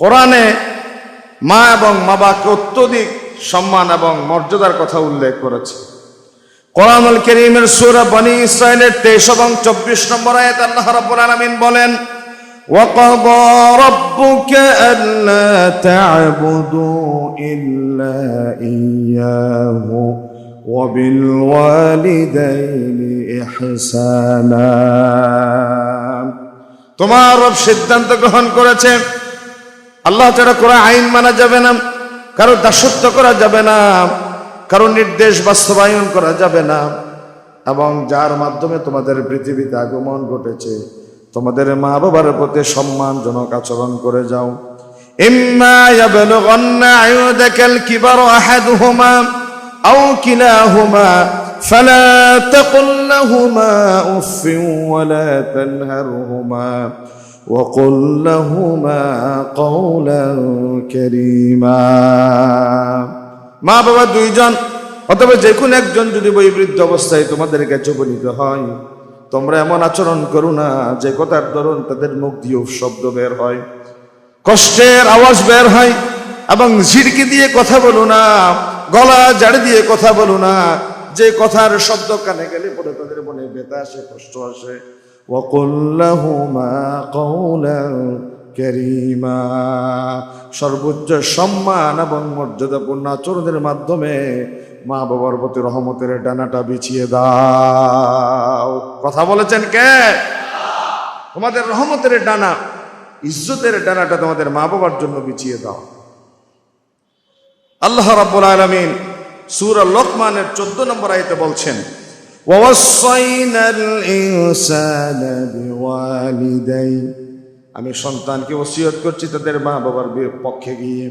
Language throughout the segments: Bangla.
কোরআনে মা এবং মা বাবাকে অত্যধিক সম্মান এবং মর্যাদার কথা উল্লেখ করেছে। কোরআনুল কারীমের সূরা বনী ইসরাঈলের 23 এবং 24 নম্বর আয়াতে আল্লাহ রাব্বুল আলামিন বলেন, ওয়াকাদা রাব্বুকা আল্লা তা'বুদু ইল্লা ইয়্যাহু ওয়া বিল ওয়ালিদাইনি ইহসানা। তোমার রব সিদ্ধান্ত গ্রহণ করেছে আল্লাহ ছাড়া কোনো আইন মানা যাবে না, কারো দাসত্ব করা যাবে না, কারো নির্দেশ বাস্তবায়ন করা যাবে না, এবং যার মাধ্যমে তোমাদের পৃথিবীতে আগমন ঘটেছে তোমাদের মা বাবার প্রতি সম্মানজনক আচরণ করে যাও। ইম্মা ইয়াবলুগান্না আ'ইউদাকাল কিবারা আহাদুহুমা আও কিলাহুমা ফালা তাকুল লাহুমা উফফিন ওয়ালা তানহারহুমা وقل لهما قولا كريما। মা বাবা দুইজন অথবা যে কোনো একজন যদি বয়োবৃদ্ধ অবস্থায় তোমাদের কাছে উপনীত হয়, তোমরা এমন আচরণ করো না যে কথার দরুন তাদের মুখ দিয়ে শব্দ বের হয়, কষ্টের আওয়াজ বের হয়, এবং ঝিড়কি দিয়ে কথা বলো না, গলা জাড়ি দিয়ে কথা বলো না, যে কথার শব্দ কানে গেলে পরে তাদের মনে ব্যথা আসে, কষ্ট আসে। وَقُلْ لَهُمَا قَوْلًا كَرِيمًا। সর্বোচ্চ সম্মান এবং মর্যাদাপূর্ণ আচরণের মাধ্যমে মা বাবার প্রতি রহমতের ডানাটা বিছিয়ে দাও। কথা বলেছেন কে? তোমাদের রহমতের ডানা, ইজ্জতের ডানাটা তোমাদের মা বাবার জন্য বিছিয়ে দাও। আল্লাহ রাব্বুল আলামিন সূরা লোকমানের 14 নম্বর আয়াতে বলছেন, ওয়াসাইনাল ইনসানা বিওয়ালিদাই। আমি সন্তানকে ওসিয়ত করছি তাদের মা বাবার পক্ষে গিয়ে।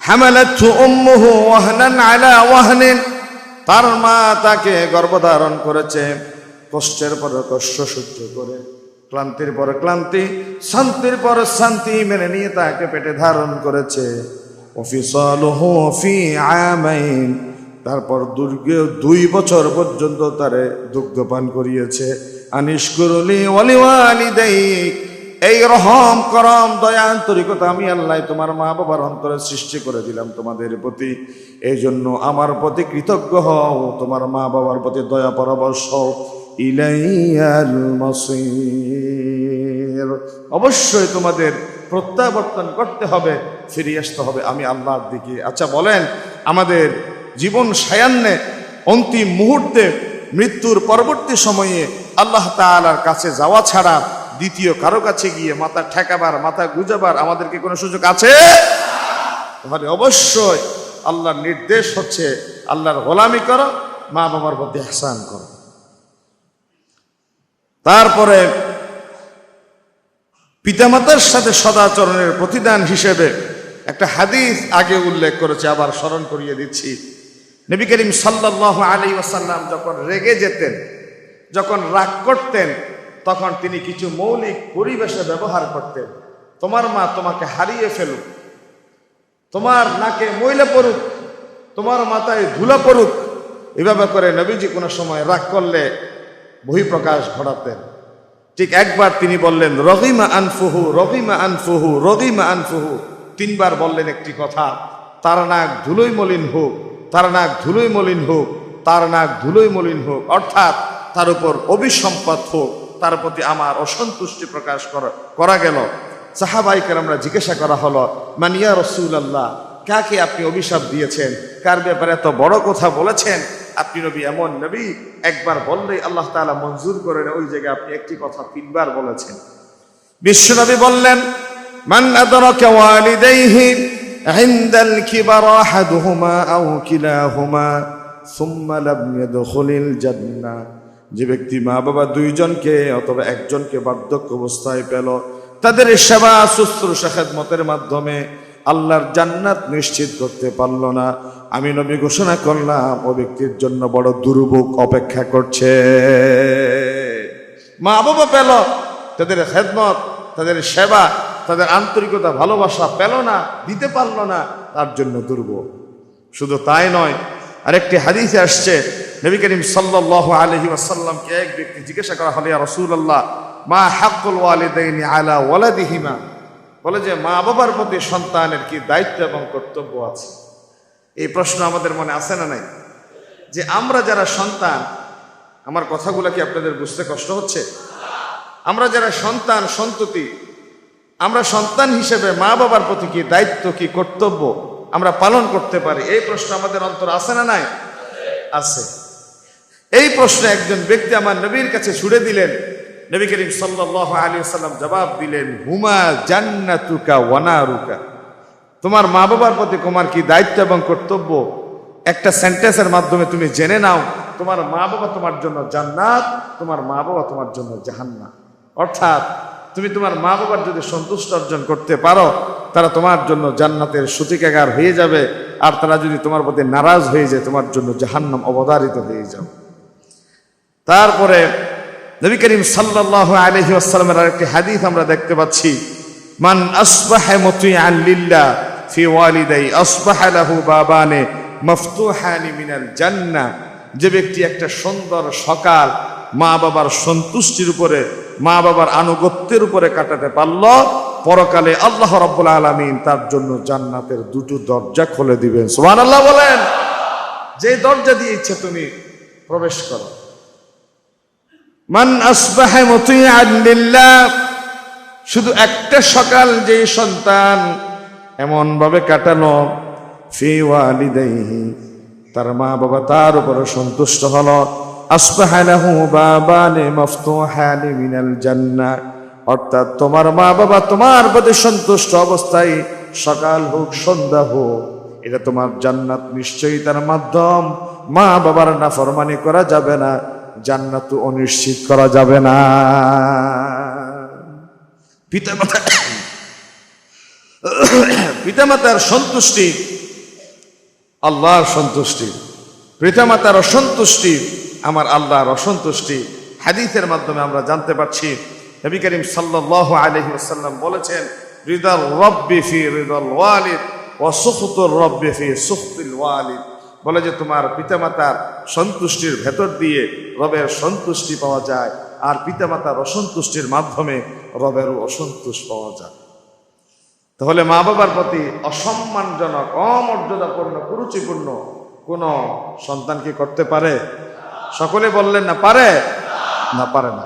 হামালাতহু উম্মুহু ওয়াহনান আলা ওয়াহনিন। তার মা তাকে গর্ভধারণ করেছে কষ্টের পর কষ্ট সহ্য করে, ক্লান্তির পর ক্লান্তি, শান্তির পর শান্তি মেনে নিয়ে তাকে পেটে ধারণ করেছে। ওয়াফিসালুহু ফি আমাইন। তারপর 2 বছর পর্যন্ত তারে দুগ্ধপান করিয়েছে। আনিশকুরলি ওয়ালিওয়ালিদাইক। এই রহম করম দয়া আন্তরিকতা আমি আল্লাহ তোমার মা বাবার অন্তরে সৃষ্টি করে দিলাম তোমাদের প্রতি, এই জন্য আমার প্রতি কৃতজ্ঞ হও, তোমার মা বাবার প্রতি দয়া পরবশ হও। ইলাইয়াল মাসির। অবশ্যই তোমাদের প্রত্যাবর্তন করতে হবে, ফিরে আসতে হবে আমি আল্লাহর দিকে। আচ্ছা বলেন, আমাদের জীবন সায়ান্নে অন্তিম মুহূর্তে মৃত্যুর পরবর্তী সময়ে আল্লাহ তাআলার কাছে যাওয়া ছাড়া দ্বিতীয় কারো কাছে গিয়ে মাথা ঠেকাবার, মাথা গুজাবার আমাদেরকে কোনো সুযোগ আছে? তাহলে অবশ্যই আল্লাহর নির্দেশ হচ্ছে আল্লাহর গোলামি করো, মা বাবার প্রতি ইহসান করো। তারপরে পিতামাতার সাথে সদাচরণের প্রতিদান হিসেবে একটা হাদিস আগে উল্লেখ করেছে, আবার স্মরণ করিয়ে দিচ্ছি। নবী করিম সাল্লাল্লাহু আলাইহি ওয়াসাল্লাম যখন রেগে যেতেন, যখন রাগ করতেন, তখন তিনি কিছু মৌলিক পরিবেশে ব্যবহার করতেন। তোমার মা তোমাকে হারিয়ে ফেলুক, তোমার নাকে ময়লা পড়ুক, তোমার মাথায় ধুলা পড়ুক, এভাবে করে নবীজি কোনো সময় রাগ করলে বহিঃপ্রকাশ ঘটাতেন। ঠিক একবার তিনি বললেন, রগিমা আনফুহু, রগিমা আনফুহু, রগিমা আনফুহু। 3 বার বললেন একটি কথা, তার নাক ধুলোই মলিন হোক, তার নাক ধুলোই মলিন হোক, তার নাক ধুলোই মলিন হোক, অর্থাৎ তার উপর অভিসম্পাত হোক, তার প্রতি আমার অসন্তুষ্টি প্রকাশ করা গেল। সাহাবায়ে কেরামরা জিজ্ঞাসা করা হলো, মান ইয়া রাসূলুল্লাহ, কাকে আপনি অভিশাপ দিয়েছেন, কার ব্যাপারে এত বড় কথা বলেছেন? আপনি নবী এমন নবী, একবার বললেই আল্লাহ তাআলা মঞ্জুর করেন, ওই জায়গায় আপনি একটি কথা 3 বার বলেছেন। বিশ্বনবী বললেন, মান আদরাকা ওয়ালিদাইহি ইনদাল কিবারা আহাদুহুমা আও কিলাহুমা সুম্মা লাম ইয়াদখুলিল জান্নাহ। যে ব্যক্তি মা বাবা 2জনকে অথবা 1জনকে বার্ধক্য অবস্থায় পেল, তাদের সেবা শুশ্রূষা খেদমতের মাধ্যমে আল্লাহর জান্নাত নিশ্চিত করতে পারল না, আমি নবী ঘোষণা করলাম ও ব্যক্তির জন্য বড় দুর্ভোগ অপেক্ষা করছে। মা বাবা পেল, তাদের খেদমত, তাদের সেবা, তাদের আন্তরিকতা, ভালোবাসা পেল না, দিতে পারল না, তার জন্য দুর্ভোগ। শুধু তাই নয়, আরেকটি হাদিসে আসছে, নবী করিম সাল্লাল্লাহু আলাইহি ওয়াসাল্লামকে এক ব্যক্তি জিজ্ঞাসা করা হলো, ইয়া রাসূলুল্লাহ, মা হাক্কুল ওয়ালিদাইনি আলা ওয়ালাদিহিমা। বলে যে মা বাবার প্রতি সন্তানের কি দায়িত্ব এবং কর্তব্য আছে। এই প্রশ্ন আমাদের মনে আছে না নাই? যে আমরা যারা সন্তান, আমার কথাগুলো কি আপনাদের বুঝতে কষ্ট হচ্ছে? আমরা যারা সন্তান সন্ততি, আমরা সন্তান হিসেবে মা বাবার প্রতি কি দায়িত্ব, কি কর্তব্য আমরা পালন করতে পারি? এই প্রশ্ন আমাদের অন্তর আছে না নাই? আছে। এই প্রশ্নে একজন ব্যক্তি আমার নবীর কাছে ছুড়ে দিলেন। নবী করিম সাল্লাল্লাহু আলাইহি ওয়াসাল্লাম জবাব দিলেন, হুমা জান্নাতুকা ওয়া নারুকা। তোমার মা বাবার প্রতি তোমার কি দায়িত্ব এবং কর্তব্য, একটা সেন্টেন্সের মাধ্যমে তুমি জেনে নাও। তোমার মা বাবা তোমার জন্য জান্নাত, তোমার মা বাবা তোমার জন্য জাহান্নাম। অর্থাৎ তুমি তোমার মা বাবার যদি সন্তুষ্ট অর্জন করতে পারো, তারা তোমার জন্য জান্নাতের সূতিকাগার হয়ে যাবে, আর তারা যদি তোমার প্রতি নারাজ হয়ে যায়, তোমার জন্য জাহান্নাম অবধারিত হয়ে যাবে। তারপরে নবী করিম সাল্লাল্লাহু আলাইহি ওয়াসাল্লামের আরেকটি হাদিস আমরা দেখতে পাচ্ছি, মান আসবাহা মুতিআন লিল্লাহ ফি ওয়ালিদাই আসবাহা লাহু বাবানে মাফতুহানি মিনাল জান্নাহ। যে ব্যক্তি একটা সুন্দর সকাল মা বাবার সন্তুষ্টির উপরে, মা বাবার আনুগত্যের উপরে কাটাতে পারল, পরকালে আল্লাহ রাব্বুল আলামিন তার জন্য জান্নাতের দুটো দরজা খুলে দিবেন। সুবহানাল্লাহ বলেন। যে দরজা দিয়ে ইচ্ছে তুমি প্রবেশ করো। মান আসবাহা মুতিআন লিল্লাহ, শুধু একটা সকাল যে সন্তান এমন ভাবে কাটানো, ফি ওয়ালিদাইহি, তার মা বাবা তার উপরে সন্তুষ্ট হলো, আসবাহা লাহু বাবানে মাফতুহানি মিনাল জান্নাহ, অর্থাৎ তোমার মা বাবা তোমার প্রতি সন্তুষ্ট অবস্থায় সকাল হোক সন্ধ্যা হোক, এটা তোমার জান্নাত নিশ্চয়ই তার মাধ্যম। মা বাবার নাফরমানি করা যাবে না, জান্নাত অনিশ্চিত করা যাবে না। পিতামাতার সন্তুষ্টি আল্লাহর সন্তুষ্টি, পিতামাতার অসন্তুষ্টি আমার আল্লাহর অসন্তুষ্টি। হাদিসের মাধ্যমে আমরা জানতে পারছি, নবী করিম সাল্লাল্লাহু আলাইহি ওয়াসাল্লাম বলেছেন, রিদাল রাব্বি ফি রিদাল ওয়ালিদ ওয়া সুখতুর রাব্বি ফি সুখতিল ওয়ালিদ। বলে যে তোমার পিতামাতার সন্তুষ্টির ভেতর দিয়ে রবের সন্তুষ্টি পাওয়া যায়, আর পিতামাতার অসন্তুষ্টির মাধ্যমে রবেরও অসন্তুষ্ট পাওয়া যায়। তাহলে মা বাবার প্রতি অসম্মানজনক, অমর্যাদাপূর্ণ, কুরুচিপূর্ণ কোন সন্তান কি করতে পারে? সকলে বললেন না পারে? না, পারে না।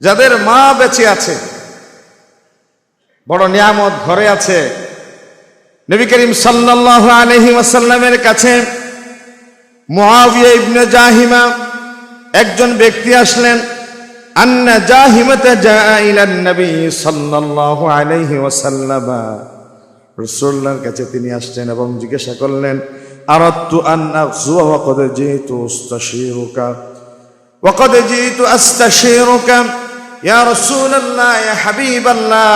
যাদের মা বেঁচে আছে, বড় নিয়ামত ঘরে আছে। নবী করিম সাল্লাল্লাহু আলাইহি ওয়াসাল্লামের কাছে মুআবিয়া ইবনে জাহিমা একজন ব্যক্তি আসলেন। আন্না জাহিমাতা জাআ ইলান নবী সাল্লাল্লাহু আলাইহি ওয়াসাল্লাম, রাসূলুল্লাহর কাছে তিনি আসলেন এবং জিজ্ঞাসা করলেন, আরাদতু আন আগযুয়া ওয়া ক্বাদ জিতু আস্তাশীরুকা ওয়া ক্বাদ জিতু আস্তাশীরুকা ইয়া রাসূলুল্লাহ, ইয়া হাবিবাল্লাহ,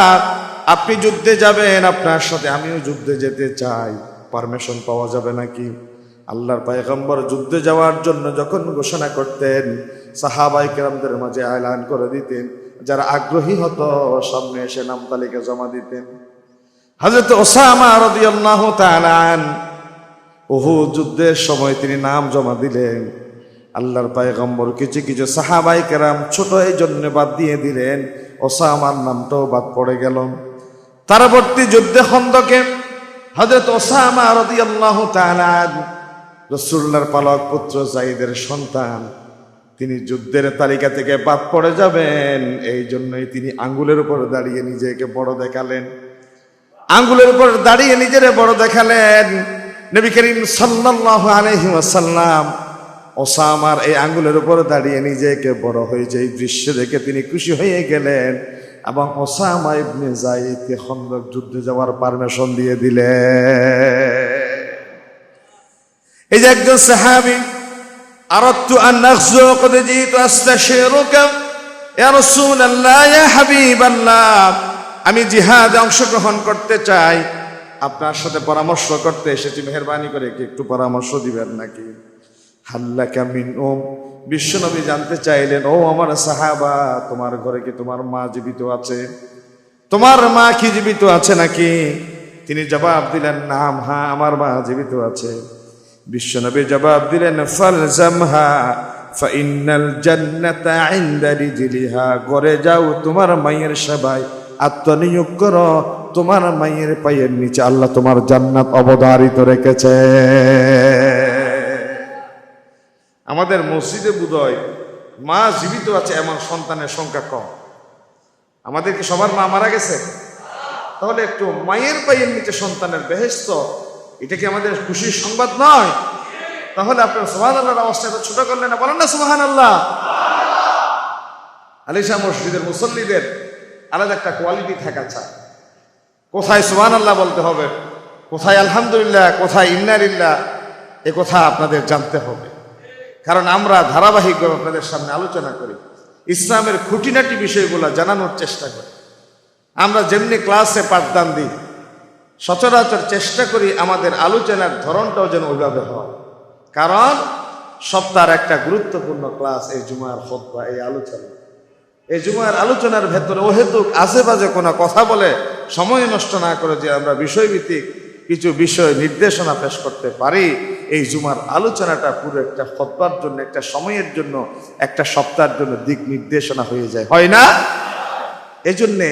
আপনি যুদ্ধে যাবেন, আপনার সাথে আমিও যুদ্ধে যেতে চাই, পারমিশন পাওয়া যাবে নাকি? আল্লাহর পয়গম্বর যুদ্ধে যাওয়ার জন্য যখন ঘোষণা করতেন, সাহাবায়ে কেরামদের মাঝে এলান করে দিতেন, যারা আগ্রহী হতো সামনে এসে নাম তালিকা জমা দিতেন। হযরত ওসামা রাদিয়াল্লাহু তাআলা উহুদ যুদ্ধের সময় তিনি নাম জমা দিলেন। আল্লাহর পয়গম্বর কিছু কিছু সাহাবায়ে কেরাম ছোট এই জন্য বাদ দিয়ে দিলেন, ওসামার নামটাও বাদ পড়ে গেল। পরবর্তী যুদ্ধে খন্দকে হযরত ওসামা রাদিয়াল্লাহু তাআলা রাসূলুল্লাহর পালক পুত্র যায়েদের সন্তান, তিনি যুদ্ধের তালিকা থেকে বাদ পড়ে যাবেন, এই জন্যই তিনি আঙ্গুলের উপর দাঁড়িয়ে নিজেকে বড় দেখালেন। আঙ্গুলের উপর দাঁড়িয়ে নিজেরে বড় দেখালেন। নবী করিম সাল্লাল্লাহু আলাইহি ওয়াসাল্লাম ওসামার এই আঙ্গুলের উপর দাঁড়িয়ে নিজেকে বড় হয়েছে এই দৃশ্য দেখে তিনি খুশি হয়ে গেলেন এবং ওসামা ইবনে যায়েদকে খন্দক যুদ্ধে যাওয়ার পারমিশন দিয়ে দিলেন। এই যে একজন সাহাবী, আরাদতু আন আগযু ক্বাদ জিতু আস্তাশীরুকা ইয়া রাসূলুল্লাহ, ইয়া হাবিবাল্লাহ, আমি জিহাদে অংশগ্রহণ করতে চাই, আপনার সাথে পরামর্শ করতে এসেছি, মেহেরবানি করে একটু পরামর্শ দিবেন নাকি? হাল্লাকা মিন বিশ্বনবী জানতে চাইলেন, ও আমার সাহাবা, তোমার ঘরে কি তোমার মা জীবিত আছে? তোমার মা কি জীবিত আছে নাকি? তিনি জবাব দিলেন, নাম, হ্যাঁ আমার মা জীবিত আছে। বিশ্বনবী জবাব দিলেন, ফালজামহা ফাইন্নাল জান্নাতা ইনদা রিজলিহা, ঘরে যাও, তোমার মায়ের সেবায় আত্মনিয়োগ করো, তোমার মায়ের পায়ের নিচে আল্লাহ তোমার জান্নাত অবধারিত রেখেছে। আমাদের মসজিদে বোধহয় মা জীবিত আছে এমন সন্তানের সংখ্যা কম। আমাদের কি সবার মা মারা গেছে? তাহলে একটু মায়ের পায়ের নিচে সন্তানের বেহেশত, এটা কি আমাদের খুশির সংবাদ নয়? তাহলে আপনার সুবহানাল্লাহর আওয়াজটা এত ছোট করলেন না, বলেন না সুবহানাল্লাহ। আলিশা মসজিদের মুসল্লিদের আলাদা একটা কোয়ালিটি থাকা চায়। কোথায় সুবহানাল্লাহ বলতে হবে, কোথায় আলহামদুলিল্লাহ, কোথায় ইন্না লিল্লাহ, এ কথা আপনাদের জানতে হবে। কারণ আমরা ধারাবাহিকভাবে আপনাদের সামনে আলোচনা করি, ইসলামের খুঁটিনাটি বিষয়গুলো জানানোর চেষ্টা করি। আমরা যেমনি ক্লাসে পাঠদান দিই, সচরাচর চেষ্টা করি আমাদের আলোচনার ধরনটাও যেন ওইভাবে হয়। কারণ সপ্তাহের একটা গুরুত্বপূর্ণ ক্লাস এই জুমার খুতবা, এই আলোচনা। এই জুমার আলোচনার ভেতরে অহেতুক আজেবাজে কোনো কথা বলে সময় নষ্ট না করে যে আমরা বিষয়ভিত্তিক কিছু বিষয় নির্দেশনা পেশ করতে পারি, এই জুমার আলোচনাটা পুরো একটা খুতবার জন্য, একটা সময়ের জন্য, একটা সপ্তাহের জন্য দিক নির্দেশনা হয়ে যায়, হয় না? এই জন্যে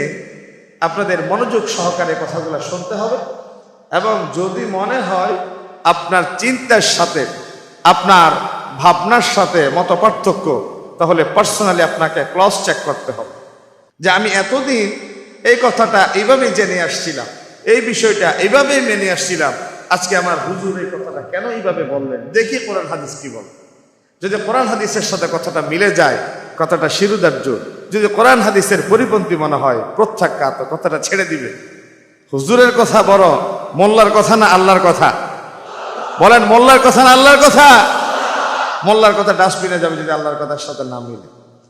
আপনাদের মনোযোগ সহকারে কথাগুলো শুনতে হবে। এবং যদি মনে হয় আপনার চিন্তার সাথে, আপনার ভাবনার সাথে মত পার্থক্য, তাহলে পার্সোনালি আপনাকে ক্রস চেক করতে হবে যে আমি এতদিন এই কথাটা এইভাবেই জেনে আসছিলাম, এই বিষয়টা এইভাবেই মেনে আসছিলাম, আজকে আমার হুজুর এই কথাটা কেন এইভাবে বললেন, দেখি কোরআন হাদিস কি বলে। যদি কোরআন হাদিসের সাথে কথাটা মিলে যায়, কথাটা শিরোধার্য। যদি কোরআন হাদিসের পরিপন্থী মনে হয়, প্রত্যাখ্যাত, কথাটা ছেড়ে দিবে। হুজুরের কথা বড়, মোল্লার কথা না আল্লাহর কথা? বলেন, মোল্লার কথা না আল্লাহর কথা? মোল্লার কথা ডাস্টবিনে যাবে যদি আল্লাহর কথার সাথে না মিলে।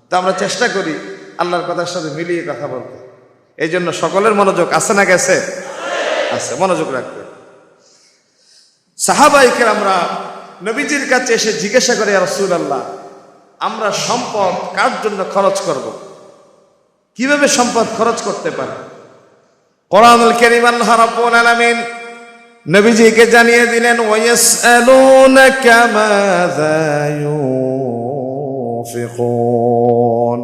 তো আমরা চেষ্টা করি আল্লাহর কথার সাথে মিলিয়ে কথা বলতে। এই জন্য সকলের মনোযোগ আছে না গেছে? আছে, মনোযোগ রাখবে। সাহাবায়ে কেরামরা নবীজির কাছে এসে জিজ্ঞাসা করে, ইয়া রাসূলুল্লাহ, আমরা সম্পদ কার জন্য খরচ করব? কিভাবে সম্পদ খরচ করতে পারি? কোরআনুল কারীম আল্লাহ রাব্বুল আলামিন নবীজিকে জানিয়ে দিলেন, ওয়ায়াসআলুনাকা মাযা ইউনফিকুন।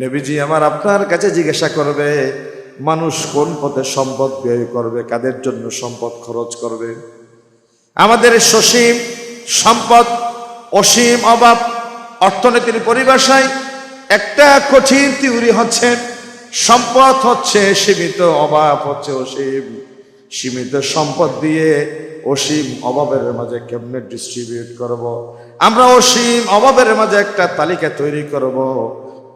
নবীজি আমার আপনার কাছে জিজ্ঞাসা করবে, মানুষ কোন পথে সম্পদ ব্যয় করবে, কাদের জন্য সম্পদ খরচ করবে। আমাদের সসীম সম্পদ, অসীম অভাব, অর্থনীতির পরিভাষায় একটা কঠিন থিওরি হচ্ছে সম্পদ হচ্ছে সীমিত, অভাব হচ্ছে অসীম। সীমিত সম্পদ দিয়ে অসীম অভাবের মাঝে কেমনে ডিস্ট্রিবিউট করব। আমরা অসীম অভাবের মাঝে একটা তালিকা তৈরি করব,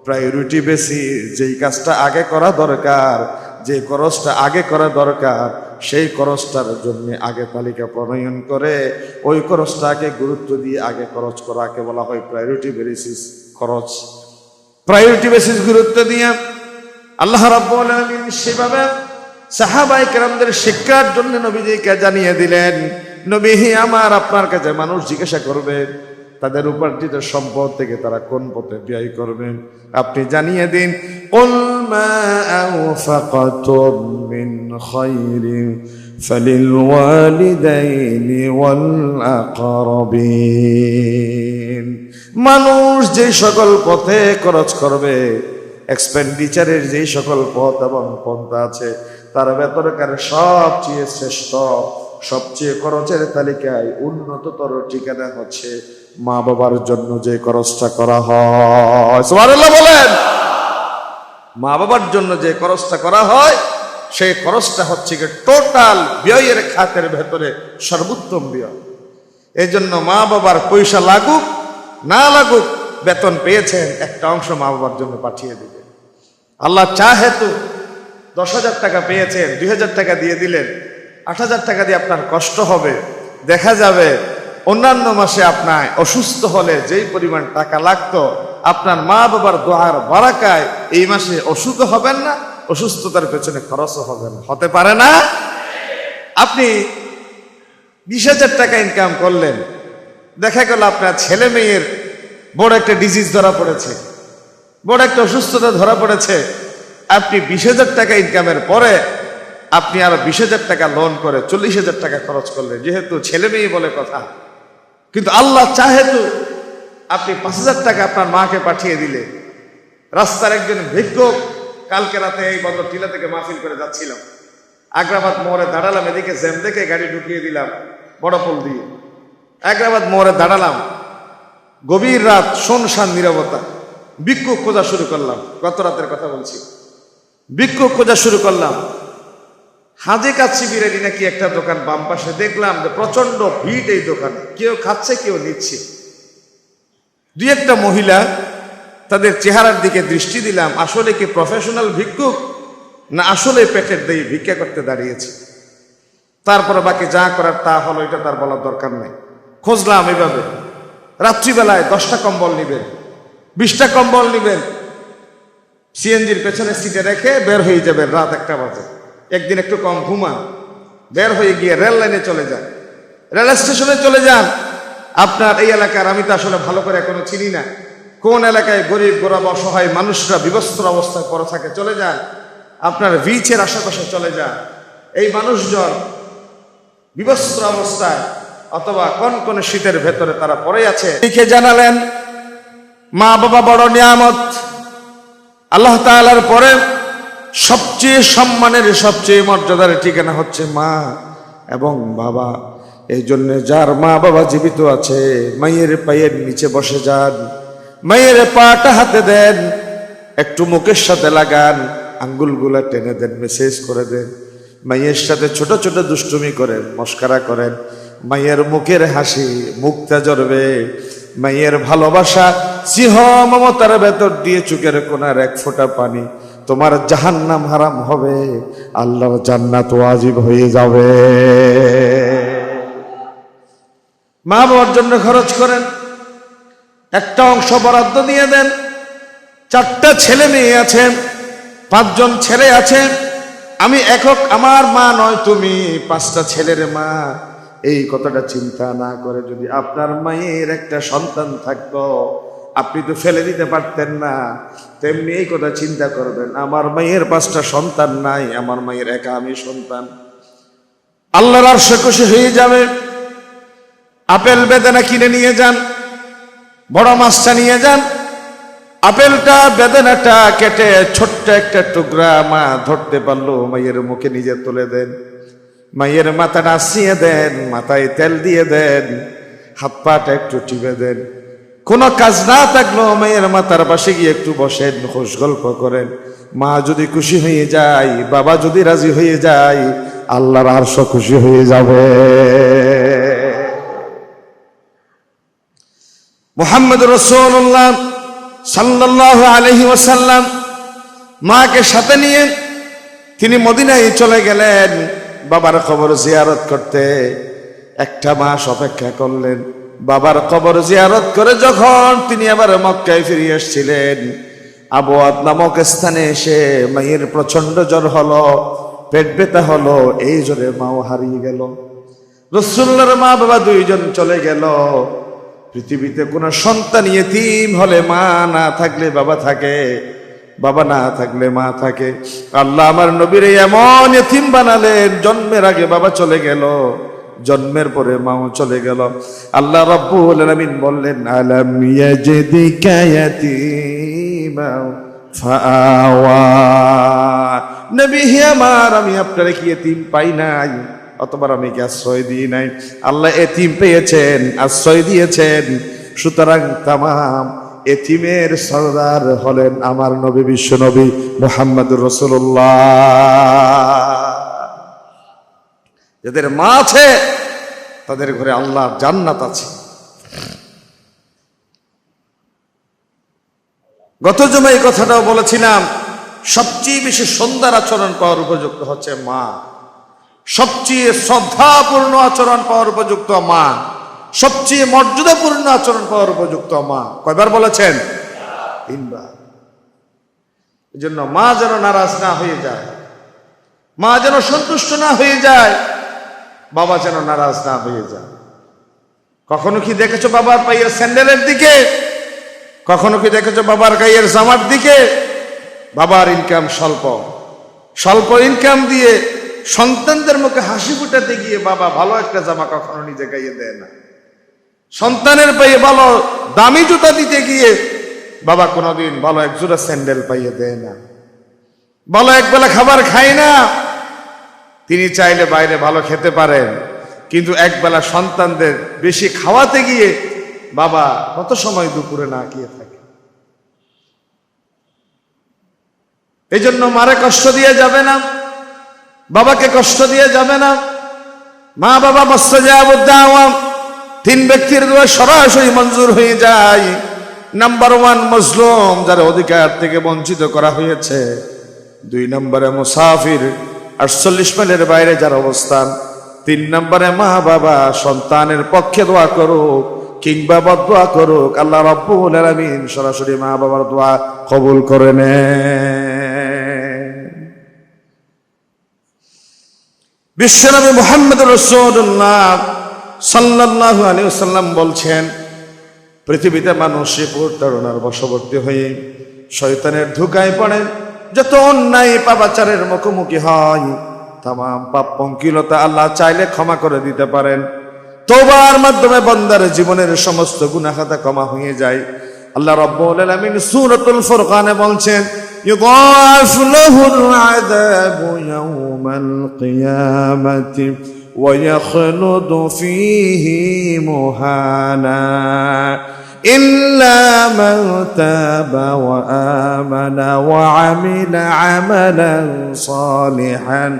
প্রায়োরিটি বেশি, যেই কাজটা আগে করা দরকার, যে খরচটা আগে করা দরকার, সেই খরচটার জন্য আগে তালিকা প্রণয়ন করে ওই খরচটাকে গুরুত্ব দিয়ে আগে খরচ করাকে বলা হয় প্রায়োরিটি বেসিস খরচ। প্রায়োরিটি বেসিস গুরুত্ব দিয়ে আল্লাহ রাব্বুল আলামিন সেভাবে সাহাবায়ে কেরামদের শিক্ষার জন্য নবীজিকে জানিয়ে দিলেন, নবী আমার আপনার কাছে মানুষ জিজ্ঞাসা করবে তাদের উপার্জিত সম্পদ থেকে তারা কোন পথে ব্যয় করবেন, আপনি জানিয়ে দিন, কুল মা আনফাকতুম মিন খায়রিন ফালিল ওয়ালিদাইনি ওয়াল আকরাবিন। মানুষ যে সকল পথে খরচ করবে, এক্সপেন্ডিচারের যে সকল পথ এবং পন্থা আছে, তার ভেতরকার সবচেয়ে শ্রেষ্ঠ, সবচেয়ে খরচের তালিকায় উন্নততর ঠিকানা হচ্ছে মা বাবার জন্য যে খরচটা করা হয়। সুবহানাল্লাহ বলেন। মা বাবার জন্য যে খরচটা করা হয়, সেই খরচটা হচ্ছে টোটাল ব্যয়ের খাতের ভেতরে সর্বোত্তম ব্যয়। এই জন্য মা বাবার পয়সা লাগুক না লাগুক, বেতন পেয়েছেন, একটা অংশ মা বাবার জন্য পাঠিয়ে দিবে। আল্লাহ চাহে তো 10,000 টাকা পেয়েছেন, 2,000 টাকা দিয়ে দিলেন, 8,000 টাকা দিয়ে আপনার কষ্ট হবে। দেখা যাবে অন্যান্য মাসে আপনার অসুস্থ হলে যেই পরিমাণ টাকা লাগতো, আপনার মা বাবার দোয়ার বারাকায় এই মাসে অসুখ হবেন না, অসুস্থতার পেছনে খরচও হবে না। হতে পারে না? আপনি 20,000 টাকা ইনকাম করলেন, দেখা গেল আপনার ছেলে মেয়ের বড় একটা ডিজিজ ধরা পড়েছে, বড় একটা অসুস্থতা ধরা পড়েছে। আপনি 20,000 টাকা ইনকামের পরে আপনি আরো 20,000 টাকা লোন করে 40,000 টাকা খরচ করলেন, যেহেতু ছেলে মেয়ে বলে কথা। কিন্তু আল্লাহ চাহেতু আপনি 5,000 টাকা আপনার মাকে পাঠিয়ে দিলে, রাস্তার একজন ভিক্ষুক কালকে রাতে এই বন্দর টিলা থেকে মাহফিল করে যাচ্ছিলাম, আগ্রাবাদ মোড়ে দাঁড়ালাম, এদিকে জ্যাম দেখে গাড়ি ঢুকিয়ে দিলাম বড় পোল দিয়ে। আগ্রাবাদ মোড়ে দাঁড়ালাম, গভীর রাত, শুনশান নীরবতা, ভিক্ষুক খোঁজা শুরু করলাম। গত রাতের কথা বলছি, ভিক্ষুক খোঁজা শুরু করলাম। হাজে কাচ্ছি বিরিয়ানি নাকি একটা দোকান বাম পাশে, দেখলাম যে প্রচন্ড ভিড় এই দোকানে, কেউ খাচ্ছে কেউ নিচ্ছে। দুই একটা মহিলা, তাদের চেহারার দিকে দৃষ্টি দিলাম, আসলে কি প্রফেশনাল ভিক্ষুক না আসলে পেটের দিয়ে ভিক্ষা করতে দাঁড়িয়েছে। তারপরে বাকি যা করার তা হলো, এটা তার বলার দরকার নেই। খুঁজলাম এভাবে, রাত্রিবেলায় 10টা কম্বল নিবেন, 20টা কম্বল নিবেন, সিএনজির পেছনে সিটে রেখে বের হয়ে যাবেন রাত 1টা বাজে। একদিন একটু কম ঘুমান, বের হয়ে গিয়ে রেল লাইনে চলে যান, রেল স্টেশনে চলে যান। আপনার এই এলাকার, আমি তো আসলে ভালো করে এখনো চিনি না, কোন এলাকায় গরিব গরব অসহায় মানুষরা বিবস্ত্র অবস্থায় পড়ে থাকে, চলে যান। আপনার বিচের আশেপাশে চলে যান, এই মানুষজন বিবস্ত্র অবস্থায় অথবা কোন শীতের ভেতরে তারা পড়ে আছে। লিখে জানালেন, মা বাবা বড় নিয়ামত, আল্লাহ তাআলার পরে সবচেয়ে সম্মানের, সবচেয়ে মর্যাদার ঠিকানা হচ্ছে মা এবং বাবা। এই জন্য যার মা বাবা জীবিত আছে, মায়ের পায়ের নিচে বসে যান, মায়ের পাটা হাতে দেন, একটু মুখের সাথে লাগান, আঙ্গুলগুলা টেনে দেন, মেসেজ করে দেন, মায়ের সাথে ছোট ছোট দুষ্টুমি করেন, মস্কারা করেন। মায়ের মুখের হাসি মুক্তা জড়বে, মায়ের ভালোবাসা সিংহ মমতার ভেতর দিয়ে চোখের কোনার 1 ফোঁটা পানি, তোমার জাহান্নাম হারাম হবে, আল্লাহর জান্নাত ওয়াজিব হয়ে যাবে। মা বাবার জন্য খরচ করেন, একটা অংশ বরাদ্দ দিয়ে দেন। 4টা ছেলে মেয়ে আছেন, 5 জন ছেলে আছেন, আমি একক, আমার মা নয় তুমি 5টা ছেলের মা। এই কথাটা চিন্তা না করে যদি আপনার মায়ের একটা সন্তান থাকতো, আপনি তো ফেলে দিতে পারতেন না। তেমনি এই কথা চিন্তা করবেন, আমার মায়ের 5টা সন্তান নাই, আমার মায়ের একা আমি সন্তান। আল্লাহর আরশে খুশি হয়ে যাবে। আপেল বেদানা কিনে নিয়ে যান, বড় মাছটা নিয়ে যান, আপেলটা বেদানাটা কেটে ছোট্ট একটা টুকরা মা ধরতে পারলো, মায়ের মুখে নিজে তুলে দেন, মায়ের মাথা নাচিয়ে দেন, মাথায় তেল দিয়ে দেন, হাত পাটা একটু টিপে দেন। কোনো কাজ না থাকলেও মায়ের মাথার পাশে গিয়ে একটু বসেন, খুশ গল্প করেন। মা যদি খুশি হয়ে যায়, বাবা যদি রাজি হয়ে যায়, আল্লাহর আরশ খুশি হয়ে যাবে। মুহাম্মদ রাসূলুল্লাহ সাল্লাল্লাহু আলাইহি ওয়াসাল্লাম মাকে সাথে নিয়ে তিনি মদিনায় চলে গেলেন বাবার কবর জিয়ারত করতে। 1টা মাস অপেক্ষা করলেন। বাবার কবর জিয়ারত করে যখন তিনি আবার মক্কায় ফিরে এসেছিলেন, আবওয়াদ নামক স্থানে এসে মায়ের প্রচন্ড জ্বর হলো, পেট ব্যথা হলো, এই জ্বরে মাও হারিয়ে গেল। রাসূলুল্লাহর মা বাবা 2 জন চলে গেল। পৃথিবীতে কোনো সন্তান ইয়েতিম হলে মা না থাকলে বাবা থাকে, বাবা না থাকলে মা থাকে। আল্লাহ আমার নবীর এমন ইয়েতিম বানালেন, জন্মের আগে বাবা চলে গেল, জন্মের পরে মাও চলে গেল। আল্লাহ রাব্বুল আলামিন বললেন, আলাম ইয়াজিদিকা ইয়াতীমা ফাআওয়া। নবী হে আমার, আমি আপনারে কি ইয়েতিম পাই নাই? অতবার আমি কি আশ্রয় দিই নাই? আল্লাহ এতিম পেয়েছেন, আশ্রয় দিয়েছেন। সুতরাং তামাম এতিমের সরদার হলেন আমার নবী, বিশ্ব নবী মুহাম্মদুর রাসূলুল্লাহ। যাদের মা আছে তাদের ঘরে আল্লাহর জান্নাত আছে। গত জুমায় এই কথাটাও বলেছিলাম, সবচেয়ে বেশি সুন্দর আচরণ পাওয়ার উপযুক্ত হচ্ছে মা, সবচেয়ে শ্রদ্ধাপূর্ণ আচরণ পাওয়ার উপযুক্ত মা, সবচেয়ে মর্যাদাপূর্ণ আচরণ পাওয়ার উপযুক্ত মা। কয়বার বলেছেন? 3 বার। এই জন্য মা যেন নারাজ না হয়ে যায়, মা যেন সন্তুষ্ট না হয়ে যায়, বাবা যেন নারাজ না হয়ে যায়। কখনো কি দেখেছো বাবার পায়ের স্যান্ডেলের দিকে? কখনো কি দেখেছো বাবার গায়ের জামার দিকে? বাবার ইনকাম স্বল্প, স্বল্প ইনকাম দিয়ে সন্তানদের মুখে হাসি ফুটাতে গিয়ে বাবা ভালো একটা জামা কখনো নিজে গাইয়ে দেয় না। সন্তানের পায়ে ভালো দামি জুতা দিতে গিয়ে বাবা কোনোদিন ভালো 1 জোড়া স্যান্ডেল পাইয়ে দেয় না। ভালো একবেলা খাবার খায় না, তিনি চাইলে বাইরে ভালো খেতে পারেন, কিন্তু একবেলা সন্তানদের বেশি খাওয়াতে গিয়ে বাবা কত সময় দুপুরে না খেয়ে থাকে। এই জন্য মারে কষ্ট দিয়ে যাবে না, বাবাকে কষ্ট দিয়ে যাবে না। মা বাবা মুস্তাজাবুদ দাওয়া, তিন ব্যক্তির দোয়া সরাসরি মঞ্জুর হয়ে যায়। নাম্বার 1 মজলুম, যার অধিকার থেকে বঞ্চিত করা হয়েছে। 2 নম্বরে মুসাফির, 48 মাইলের বাইরে যার অবস্থান। 3 নম্বরে মা বাবা সন্তানের পক্ষে দোয়া করুক কিংবা বদদোয়া করুক, আল্লাহ রাব্বুল আলামিন সরাসরি মা বাবার দোয়া কবুল করে নেন। বিশ্বনবী মুহাম্মদুর রাসূলুল্লাহ সাল্লাল্লাহু আলাইহি ওয়াসাল্লাম বলছেন, পৃথিবীতে মানুষ প্রতারণার বশবর্তী হয়ে শয়তানের ধোঁকায় পড়ে যত অন্যায় পাপাচারের মুখোমুখি হয়, তামাম পাপ পঙ্কিলতা আল্লাহ চাইলে ক্ষমা করে দিতে পারেন। তওবার মাধ্যমে বান্দার জীবনের সমস্ত গুনাহ খাতা ক্ষমা হয়ে যায়। আল্লাহ রাব্বুল আলামিন সূরাতুল ফুরকানে বলছেন, ইউদাফু লাহুল আযাবু ইয়াওমাল কিয়ামাতি ওয়া ইয়াখলুদু ফীহি মুহানা ইল্লা মান তাবা ওয়া আমানা ওয়া আমিলা আমালান সালিহান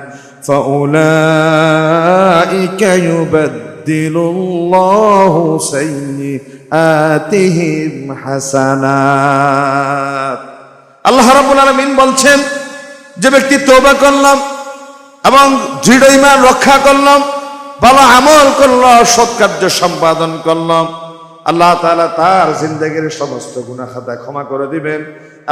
ফাউলাইকা ইউবাদদিলুল্লাহু সাইয়্যাতিহিম হাসানাত। আল্লাহ রাব্বুল আলামিন বলছেন, যে ব্যক্তি তওবা করলাম এবং দৃঢ় ঈমান রক্ষা করলাম, ভালো আমল করলাম, সৎ কার্য সম্পাদন করলাম, আল্লাহ তাআলা তার জিন্দেগীর সমস্ত গুনাহ খাতা ক্ষমা করে দিবেন।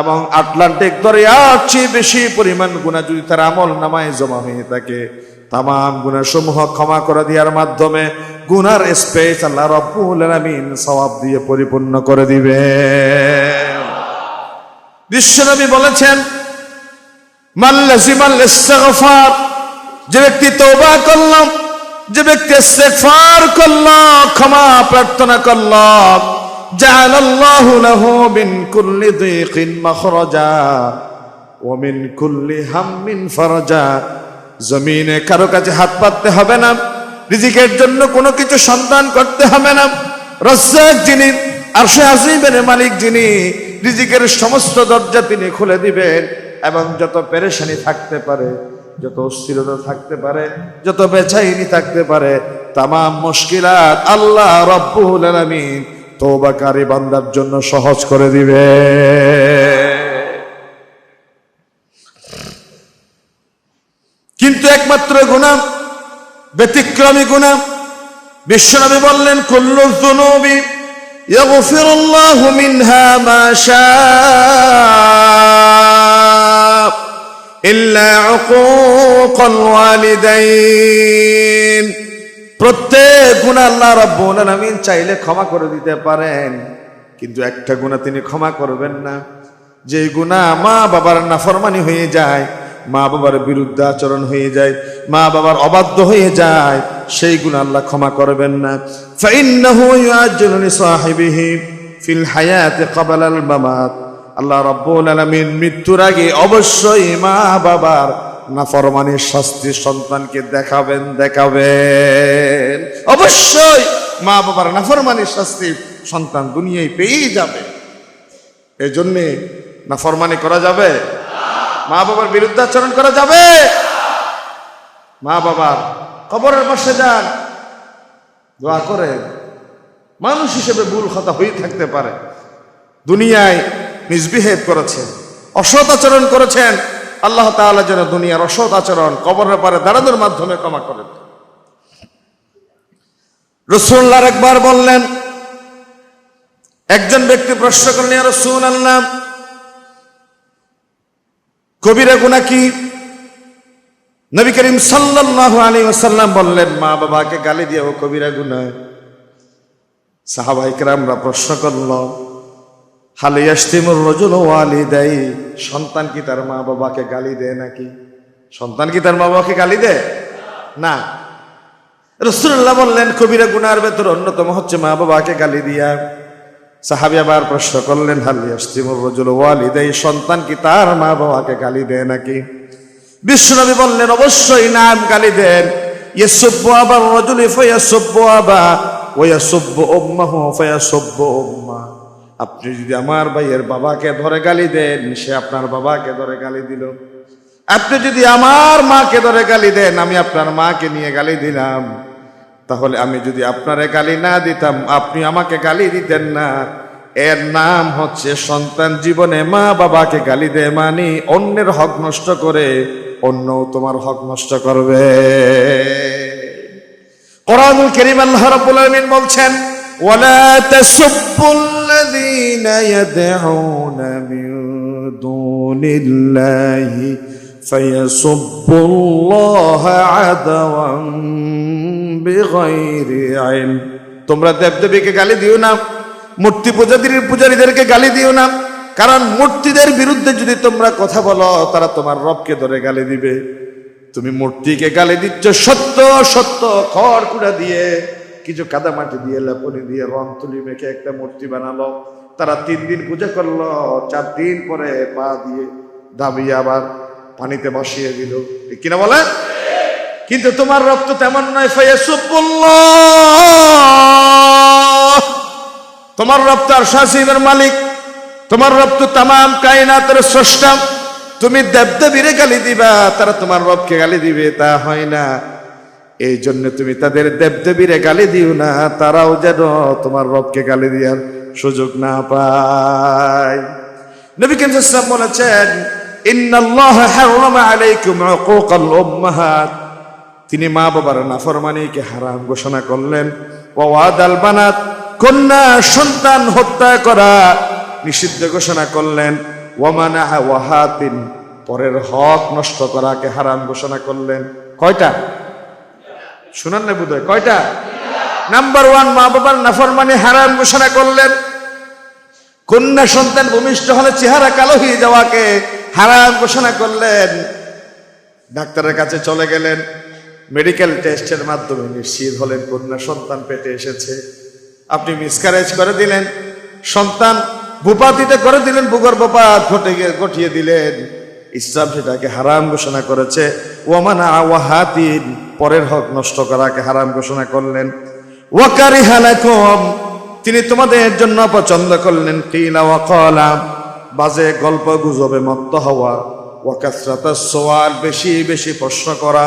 এবং আটলান্টিক দরিয়ার চেয়ে বেশি পরিমাণ গুনাহ যদি তার আমল নামায় জমা হয়ে থাকে, তামাম গুনাহ সমূহ ক্ষমা করে দেওয়ার মাধ্যমে গুনার স্পেস আল্লাহ রাব্বুল আলামিন সওয়াব দিয়ে পরিপূর্ণ করে দিবেন। বিশ্বনবী বলেছেন, মান লাজিমাল ইস্তিগফার, যে ব্যক্তি তওবা করলাম, যে ব্যক্তি ইস্তিগফার করলো, ক্ষমা প্রার্থনা করলো, জাআলাল্লাহু লাহু মিন কুল্লি দিকিন মাখরাজা ওয়া মিন কুল্লি হাম্মিন ফারাজা। জমিনে কারো কাছে হাত পাততে হবে না, রিজিকের জন্য কোনো কিছু সন্ধান করতে হবে না। রাজ্জাক যিনি, আরশে আজিমের মালিক যিনি, রিজিকের সমস্ত দরজা তিনি খুলে দিবেন। এবং যত পেরেশানি থাকতে পারে, যত অস্থিরতা থাকতে পারে, যত বেচাইনি থাকতে পারে, তামাম মুশকিলাত আল্লাহ রাব্বুল আলামিন তওবাকারী বান্দার জন্য সহজ করে দিবে। কিন্তু একমাত্র গুনাহ, ব্যতিক্রমী গুনাহ, বিশ্বনবী বললেন, কুল্লু যুনুবি ইয়াগফিরুল্লাহু মিনহা মা শাআ ইল্লা উকুকাল ওয়ালিদাইন। প্রত্যেক গুনাহ আল্লাহ রাব্বুল আলামিন চাইলে ক্ষমা করে দিতে পারেন, কিন্তু একটা গুনাহ তিনি ক্ষমা করবেন না। যে গুনাহ মা বাবার নাফরমানি হয়ে যায়, মা বাবার বিরুদ্ধে আচরণ হয়ে যায়, মা বাবার অবাধ্য হয়ে যায়, সেই গুনাহ আল্লাহ ক্ষমা করবেন না। ফাইন্নাহু ইউআজ্জিলু লিসাহিবিহি ফিল হায়াতি ক্বাবলাল মামাত। আল্লাহ রাব্বুল আলামিন মৃত্যুর আগে অবশ্যই মা বাবার নাফরমানির শাস্তি সন্তানকে দেখাবেন। অবশ্যই মা বাবার নাফরমানির শাস্তি সন্তান দুনিয়ায় পেয়েই যাবে। এই জন্যে নাফরমানি করা যাবে? মা বাবার বিরুদ্ধাচরণ করা যাবে? মা বাবার কবরের পাশে যান, দোয়া করে। মানুষ হিসেবে ভুল খাতা হয়ে থাকতে পারে, দুনিয়ায় মিসবিহেভ করেছেন, অসৎ আচরণ করেছেন, আল্লাহ তাআলা যেন দুনিয়ার অসৎ আচরণ কবরের পারে দাঁড়ানোর মাধ্যমে ক্ষমা করেন। রাসূলুল্লাহ একবার বললেন, একজন ব্যক্তি প্রশ্ন করলেন, ইয়া রাসূলুল্লাহ, কবিরা গুনাহ কি? নবী করিম সাল্লাল্লাহু আলাইহি ওয়াসাল্লাম বললেন, মা বাবাকে গালি দেওয়া কবিরা গুনাহ। সাহাবায়ে কেরামরা প্রশ্ন করল, হাল ইয়াশতিমুর রাজুলু ওয়ালিদাই, সন্তান কি তার মা বাবাকে গালি দেয় নাকি? সন্তান কি তার মা বাবাকে গালি দেয় না? রাসূলুল্লাহ বললেন, কবিরা গুনাহের ভেতর অন্যতম হচ্ছে মা বাবাকে গালি দিয়া। সাহাবী আবার প্রশ্ন করলেন, হাল ইয়াশতিমুর রাজুল ওয়ালিদাই, সন্তান কি তার মা বাবাকে গালি দেয় নাকি? বিশ্বনবী বললেন, অবশ্যই নাম গালি দেন। ইয়াসুব্বু আবার রাজুলি ফায়াসুব্বু আবা ওয়া ইয়াসুব্বু উম্মাহু ফায়াসুব্বু উম্মা। আপনি যদি আমার ভাইয়ের বাবাকে ধরে গালি দেন, সে আপনার বাবাকে ধরে গালি দিল। আপনি যদি আমার মাকে ধরে গালি দেন, আমি আপনার মাকে নিয়ে গালি দিলাম। তাহলে আমি যদি আপনারে গালি না দিতাম, আপনি আমাকে গালি দিতেন না। এর নাম হচ্ছে সন্তান জীবনে মা বাবাকে গালি দেয়, মানে অন্যের হক নষ্ট করে অন্য তোমার হক নষ্ট করবে। কোরআনুল কারীম আল্লাহ রাব্বুল আলামিন বলছেন, ওয়ালা তাসুব্বুল্লাযীনা ইয়াদউনা মিন দুনিল্লাহি ফায়াসুব্বুল্লাহা আদওয়ান বিগাইরি ইলম। তোমরা দেবদেবীকে গালি দিও না, মূর্তি পূজারীদেরকে গালি দিও না, কারণ মূর্তিদের বিরুদ্ধে যদি তোমরা কথা বলো, তারা তোমার রবকে ধরে গালি দিবে। তুমি মূর্তিকে গালি দিচ্ছ সত্য সত্য, খড় কুড়া দিয়ে, কিছু কাদা মাটি দিয়ে, লেপনি দিয়ে, রং তুলি মেখে একটা মূর্তি বানালো। তারা 3 দিন পূজা করলো, 4 দিন পরে পা দিয়ে দাবিয়ে আবার পানিতে বসিয়ে দিল, ঠিক কিনা বলে? কিন্তু তোমার রব তো তেমন নয়। ফায়াসুবুল্লাহ, তোমার রব তো আরশ আজিমের মালিক, তোমার রব তো তামাম কায়নাতের স্রষ্টা। তুমি দেবদেবীরে গালি দিবা, তারা তোমার রবকে গালি দিবে, তা হয় না। এই জন্য তুমি তাদের দেবদেবীরে গালি দিও না, তারাও যেন তোমার রবকে গালি দেওয়ার সুযোগ না পায়। নবী করিম সাল্লাল্লাহু আলাইহি ওয়াসাল্লাম বলেছেন, ইন্নাল্লাহা হারামা আলাইকুম উকুকাল উম্মাহাত। তিনি মা বাবার নাফরমানিকে হারাম ঘোষণা করলেন। ওয়া ওয়াদাল বানাত, কন্যা সন্তান হত্যা করা নিষিদ্ধ ঘোষণা করলেন। ওয়া মানাহা ওয়াহাতিন, পরের হক নষ্ট করাকে হারাম ঘোষণা করলেন। কয়টা? শুনান না বুঝায় কয়টা? নাম্বার 1, মা বাবার নাফরমানি হারাম ঘোষণা করলেন। কন্যা সন্তান ভূমিষ্ঠ হলে চেহারা কালো হয়ে যাওয়াকে হারাম ঘোষণা করলেন। ডাক্তারের কাছে চলে গেলেন, মেডিকেল টেস্টের মাধ্যমে নিশ্চিত হলেন কন্যা সন্তান পেটে এসেছে। আপনি মিসক্যারেজ করে দিলেন, সন্তান ভূপাতিতে করে দিলেন, ভূগর্ভপাত ঘটিয়ে দিলেন। ইসলাম সেটাকে হারাম ঘোষণা করেছে। ওয়ামানা ওয়াহাতিন, পরের হক নষ্ট করাকে হারাম ঘোষণা করলেন। ওয়াকারিহা লাকুম, তিনি তোমাদের জন্য পছন্দ করলেন। কিলা ওয়া ক্বালা, বাজে গল্প গুজবে মত্ত হওয়া। ওয়া কাসরাতাস সুআল, বেশি বেশি প্রশ্ন করা।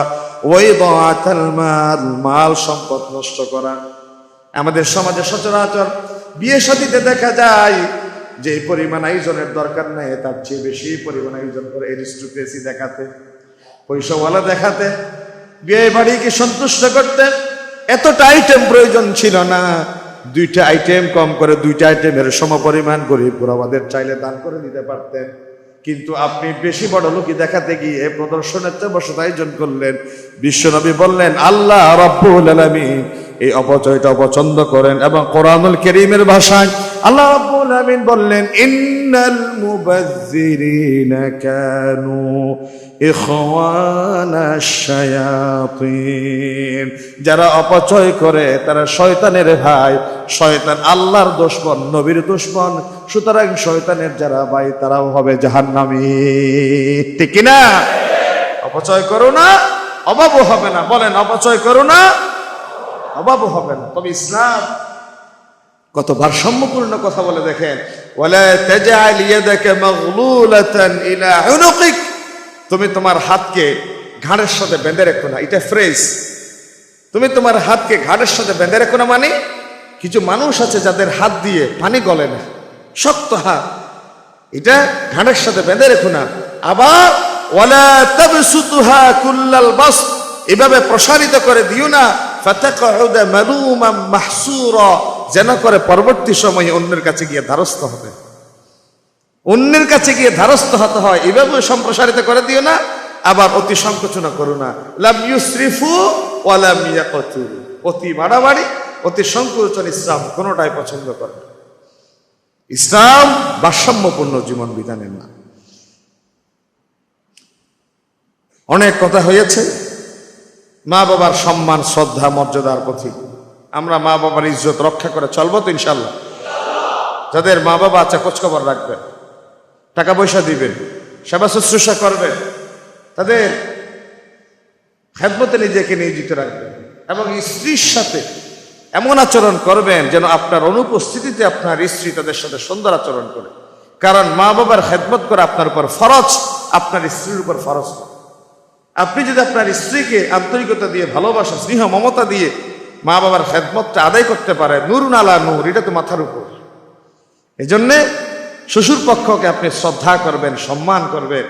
ওয়াইদাআতাল মাল, মাল সম্পদ নষ্ট করা। আমাদের সমাজে সচরাচর বিয়ে শাদীতে দেখা যায় যে পরিমাণ আয়োজনের দরকার নেই, তার চেয়ে বেশি পরিমাণ আয়োজন করে এরিস্টোক্রেসি দেখাতে, পয়সাওয়ালা দেখাতে, বিয়ে বাড়িকে সন্তুষ্ট করতে। এতটা আইটেম প্রয়োজন ছিল না, 2টা আইটেম কম করে 2টা আইটেমের সমপরিমাণ গরিব গোরাবাদের চাইলে দান করে দিতে পারতেন। কিন্তু আপনি বেশি বড় লোকই দেখাতে গিয়ে প্রদর্শনের বসত আয়োজন করলেন। বিশ্বনবী বললেন, আল্লাহ রাব্বুল আলামিন এই অপচয়টা অপছন্দ করেন। এবং কোরআনুল কারীমের ভাষায় আল্লাহ রাব্বুল আলামিন বললেন, ইন্নাল মুবাযযিরিনা কানু ইখওয়ানাশ শায়াতিন, যারা অপচয় করে তারা শয়তানের ভাই। শয়তান আল্লাহর দুশমন, নবীর দুশমন। সুতরাং শয়তানের যারা ভাই তারাও হবে জাহান্নামী, ঠিক কি না? অপচয় করো না, অভাবও হবে না। বলেন, অপচয় করো না, অভাবও হবে না। তবে ইসলাম কত ভারসাম্যপূর্ণ কথা বলে দেখেন। ওয়ালা তাজআল ইয়াদাকা মাগলুলাতান ইলা উনুকিক, তুমি তোমার হাতকে ঘাড়ের সাথে বেঁধে রেখো না। এটা ফ্রেজ, তুমি তোমার হাতকে ঘাড়ের সাথে বেঁধে রেখো না, মানে কিছু মানুষ আছে যাদের হাত দিয়ে পানি গলে না, শক্ত হাত, এটা ঘাড়ের সাথে বেঁধে রেখো না। আবার ওয়ালা তাবসুতুহা কুল্লাল বাসত, এভাবে প্রসারিত করে দিও না। ফাতাকউদা মালুমান মাহসুরা, যেন করে পরবর্তী সময়ে অন্যের কাছে গিয়ে ধারস্থ হবে, অন্যের কাছে গিয়ে ধারস্থ হতে হয়। এভাবে সম্প্রসারিত করে দিও না। আবার অতি সংকোচনা করো না। লাম ইউসরিফু ওয়া লাম ইয়াকতুরু, অতি বাড়াবাড়ি, অতি সংকোচন ইসলাম কোনোটাই পছন্দ করে না। ইসলাম ভারসাম্যপূর্ণ জীবন বিধানের না। অনেক কথা হয়েছে মা বাবার সম্মান, শ্রদ্ধা, মর্যাদার প্রতি। আমরা মা বাবার ইজ্জত রক্ষা করে চলবো তো ইনশাল্লাহ? যাদের মা বাবা আছে খোঁজখবর রাখবেন, টাকা পয়সা দিবেন, সেবা শুশ্রূষা করবেন, তাদের খেদমতে নিজেকে নিয়োজিত রাখবেন এবং স্ত্রীর সাথে এমন আচরণ করবেন যেন আপনার অনুপস্থিতিতে আপনার স্ত্রী তাদের সাথে সুন্দর আচরণ করে। কারণ মা বাবার খেদমত করা আপনার উপর ফরজ, আপনার স্ত্রীর উপর ফরজ না। আপনি যদি আপনার স্ত্রীকে আন্তরিকতা দিয়ে, ভালোবাসা, স্নেহ, মমতা দিয়ে মা বাবার খেদমতটা আদায় করতে পারে, নূরুন আলা নূর, এটা তো মাথার উপর। এই জন্যে শ্বশুর পক্ষকে আপনি শ্রদ্ধা করবেন, সম্মান করবেন,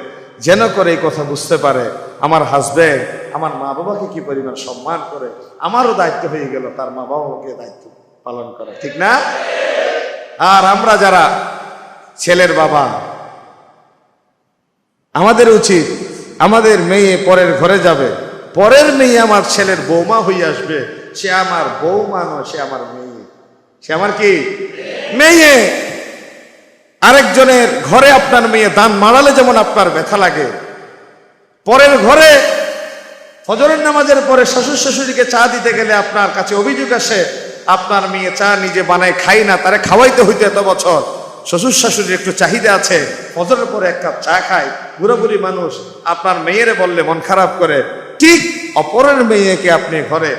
যেন করে এই কথা বুঝতে পারে আমার হাজবেন্ড আমার মা বাবাকে কি পরিমাণ সম্মান করে, আমারও দায়িত্ব হয়ে গেল তার মা বাবাকে দায়িত্ব পালন করা, ঠিক না? আর আমরা যারা ছেলের বাবা, আমাদের উচিত আমাদের মেয়ে পরের ঘরে যাবে, পরের মেয়ে আমার ছেলের বৌমা হয়ে আসবে, সে আমার বৌমা নয়, সে আমার মেয়ে, সে আমার কি মেয়ে। আরেকজনের ঘরে আপনার মেয়ে দান মারালে যেমন আপনার ব্যথা লাগে, পরের ঘরে ফজরের নামাজের পরে শ্বশুর শাশুড়িকে চা দিতে গেলে আপনার কাছে অভিযোগ আসে আপনার মেয়ে চা নিজে বানায় খাই না, তারে খাওয়াইতে হইতে এত বছর। শ্বশুর শাশুড়ির একটু চাহিদা আছে, ফজরের পরে এক কাপ চা খায়, বুড়ো বুড়ি মানুষ, আপনার মেয়েরে বললে মন খারাপ করে। ঠিক অপরের মেয়েকে আপনি ঘরে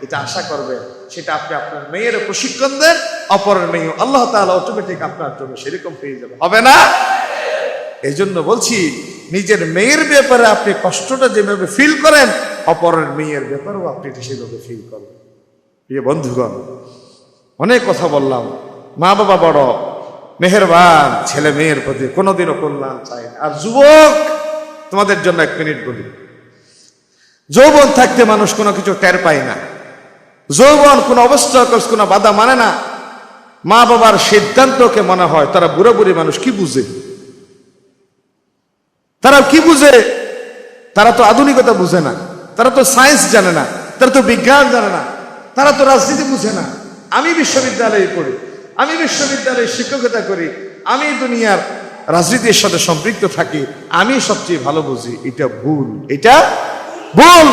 এটা আশা করবেন, সেটা আপনি আপনার মেয়ের প্রশিক্ষণ দেন, অপরের মেয়ে আল্লাহ তাআলা অটোমেটিক আপনার জন্য সেরকম পেয়ে যাবে, হবে না? এই জন্য বলছি, নিজের মেয়ের ব্যাপারে আপনি কষ্টটা যেভাবে ফিল করেন, অপরের মেয়ের ব্যাপারেও আপনি সেভাবে ফিল করেন। প্রিয় বন্ধুগণ, অনেক কথা বললাম। মা বাবা বড় মেহেরবান ছেলে মেয়ের প্রতি, কোনোদিনও কল্যাণ চায় না। আর যুবক, তোমাদের জন্য 1 মিনিট বলি, যৌবন থাকতে মানুষ কোনো কিছু টের পায় না। যৌবন কোনো অবস্থা, কোনো বাধা মানে না। মা বাবার সিদ্ধান্তকে মনে হয় তারা বুড়ো বুড়ি মানুষ কি বুঝে, তারা কি বুঝে? তারা তো আধুনিকতা বুঝে না, তারা তো সায়েন্স জানে না, তারা তো বিজ্ঞান জানে না, তারা তো রাজনীতি বুঝে না। আমি বিশ্ববিদ্যালয়ে পড়ি, আমি বিশ্ববিদ্যালয়ে শিক্ষকতা করি, আমি দুনিয়ার রাজনীতির সাথে সম্পৃক্ত থাকি, আমি সবচেয়ে ভালো বুঝি। এটা ভুল, এটা ভুল।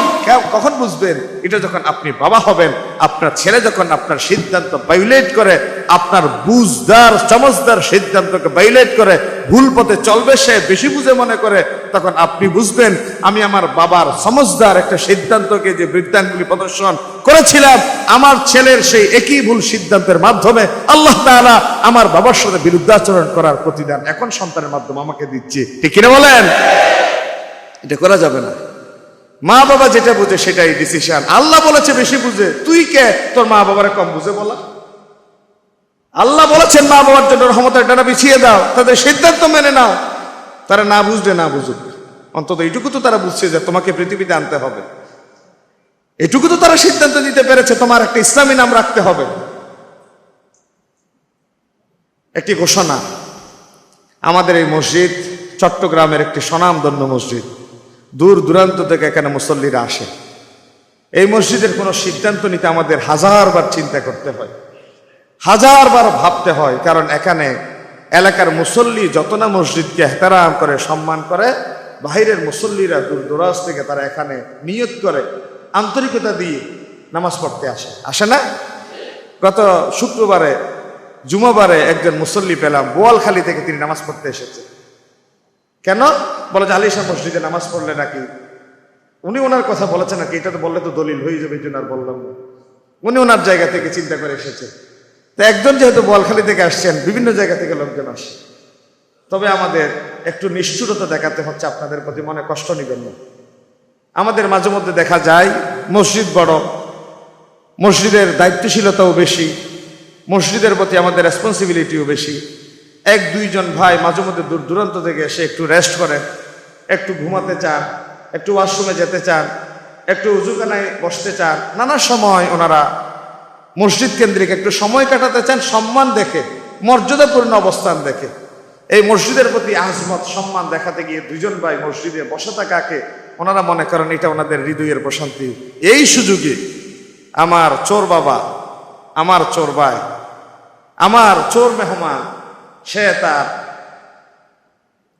কখন বুঝবেন? এটা যখন আপনি বাবা হবেন, আপনার ছেলে যখন আপনার সিদ্ধান্ত ভায়োলেট করে, আপনার বুঝদার সমঝদার সিদ্ধান্তকে ভায়োলেট করে ভুল পথে চলবে, সে বেশি বুঝে মনে করে, তখন আপনি বুঝবেন আমি আমার বাবার সমঝদার একটা সিদ্ধান্তকে যে বৃত্তাঙ্গুলি প্রদর্শন করেছিলাম, আমার ছেলের সেই একই ভুল সিদ্ধান্তের মাধ্যমে আল্লাহ তাআলা আমার বাবার সাথে বিরুদ্ধাচরণ করার প্রতিদান এখন সন্তানের মাধ্যমে আমাকে দিচ্ছে। ঠিক কিনা বলেন? এটা করা যাবে না। মা বাবা যেটা বুঝে সেটাই ডিসিশন। আল্লাহ বলেছে বেশি বুঝে, তুই কে তোর মা বাবারে কম বুঝে বলা? আল্লাহ বলেছেন মা বাবার জন্য রহমতের ডানা বিছিয়ে দাও, তাদের সিদ্ধান্ত মেনে নাও। তারা না বুঝলে না বুঝুক, অন্তত এইটুকু তো তারা বুঝছে যে তোমাকে পৃথিবীতে আনতে হবে। এটুকু তো তারা সিদ্ধান্ত নিতে পেরেছে তোমার একটা ইসলামী নাম রাখতে হবে। একটি ঘোষণা, আমাদের এই মসজিদ চট্টগ্রামের একটি স্বনামধন্য মসজিদ, দূর দূরান্ত থেকে এখানে মুসল্লিরা আসে। এই মসজিদের কোনো সিদ্ধান্ত নিতে আমাদের 1000 বার চিন্তা করতে হয়, 1000 বার ভাবতে হয়। কারণ এখানে এলাকার মুসল্লি যত না মসজিদকে এহতেরাম করে, সম্মান করে, বাহিরের মুসল্লিরা দূর দূরাজ থেকে তারা এখানে নিয়ত করে আন্তরিকতা দিয়ে নামাজ পড়তে আসে, আসে না? গত শুক্রবারে জুমাবারে একজন মুসল্লি পেলাম, বোয়ালখালী থেকে, তিনি নামাজ পড়তে এসেছে। কেন? বলে যে আলিশা মসজিদে নামাজ পড়লে নাকি, উনি ওনার কথা বলেছেন নাকি, এটা তো বললে তো দলিল হয়ে যাবে, এই জন্য আর বললাম না। উনি ওনার জায়গা থেকে চিন্তা করে এসেছে। তো একজন যেহেতু বোয়ালখালী থেকে আসছেন, বিভিন্ন জায়গা থেকে লোকজন আসে। তবে আমাদের একটু নিষ্ঠুরতা দেখাতে হচ্ছে আপনাদের প্রতি, মনে কষ্ট নেবেন না। আমাদের মাঝে মধ্যে দেখা যায় মসজিদ বড়, মসজিদের দায়িত্বশীলতাও বেশি, মসজিদের প্রতি আমাদের রেসপন্সিবিলিটিও বেশি। 1-2 জন ভাই মাঝে মধ্যে দূর দূরান্ত থেকে এসে একটু রেস্ট করেন, একটু ঘুমাতে চান, একটু ওয়াশরুমে যেতে চান, একটু উজুখানায় বসতে চান, নানা সময় ওনারা মসজিদ কেন্দ্রিক একটু সময় কাটাতে চান, সম্মান দেখে, মর্যাদাপূর্ণ অবস্থান দেখে। এই মসজিদের প্রতি আজমত সম্মান দেখাতে গিয়ে 2 জন ভাই মসজিদে বসে থাকাকে ওনারা মনে করেন এটা ওনাদের হৃদয়ের প্রশান্তি। এই সুযোগে আমার চোর বাবা, আমার চোর ভাই, আমার চোর মেহমান, সে তার